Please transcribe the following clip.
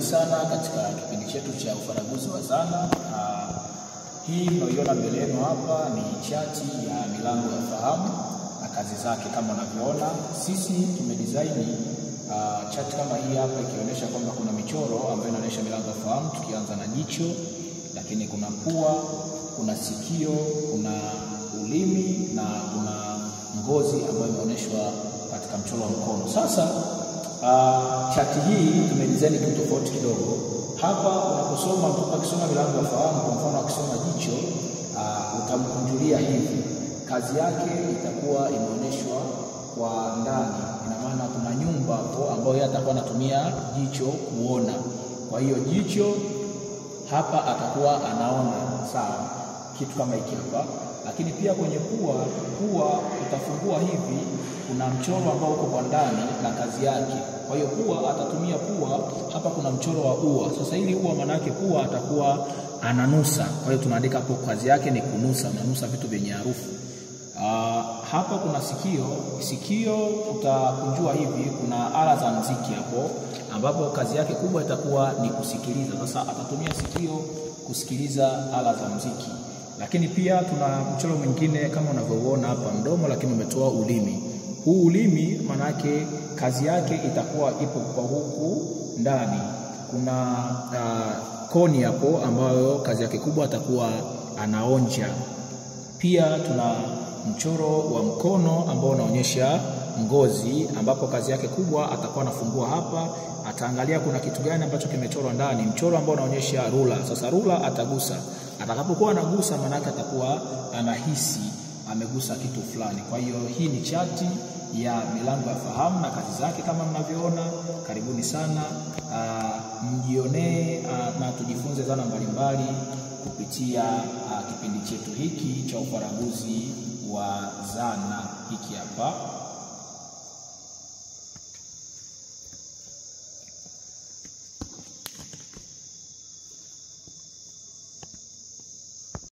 Karibuni sana katika kipindi chetu cha ufaraguzi wa zana. Hii mnayoiona mbele yenu hapa ni chati ya milango ya fahamu na kazi zake. Kama unavyoona, sisi tumedesign chati kama hii hapa, ikionyesha kwamba kuna michoro ambayo inaonyesha milango ya fahamu, tukianza na jicho, lakini kuna pua, kuna sikio, kuna ulimi na kuna ngozi ambayo imeonyeshwa katika mchoro wa mkono. Sasa chati hii tumedesign kitu tofauti kidogo. Hapa unaposoma, mtu akisoma milango ya fahamu, kwa mfano akisoma jicho, utamkunjulia hivi, kazi yake itakuwa imeonyeshwa kwa ndani. Ina maana kuna nyumba hapo ambayo yeye atakuwa anatumia jicho kuona. Kwa hiyo jicho hapa atakuwa anaona sawa kitu kama hiki hapa. Lakini pia kwenye pua utafungua hivi, kuna mchoro ambao uko kwa ndani na kazi yake. Kwa hiyo pua atatumia pua, hapa kuna mchoro wa ua. Sasa hili ua maana yake pua atakuwa ananusa. Kwa hiyo tunaandika hapo kazi yake ni kunusa, ananusa vitu vyenye harufu. Hapa kuna sikio utakunjua hivi, kuna ala za muziki hapo ambapo kazi yake kubwa itakuwa ni kusikiliza. Sasa atatumia sikio kusikiliza ala za muziki. Lakini pia tuna mchoro mwingine kama unavyoona hapa, mdomo lakini umetoa ulimi. Huu ulimi maana yake kazi yake itakuwa ipo kwa huku ndani. Kuna koni hapo ambayo kazi yake kubwa atakuwa anaonja. Pia tuna mchoro wa mkono ambao unaonyesha ngozi, ambapo kazi yake kubwa atakuwa anafungua hapa, ataangalia kuna kitu gani ambacho kimechorwa ndani. Mchoro ambao unaonyesha rula. Sasa rula atagusa. Atakapokuwa anagusa maana yake atakuwa anahisi amegusa kitu fulani. Kwa hiyo hii ni chati ya milango ya fahamu na kazi zake kama mnavyoona. Karibuni sana, mjionee na tujifunze zana mbalimbali kupitia kipindi chetu hiki cha ufaraguzi wa zana hiki hapa.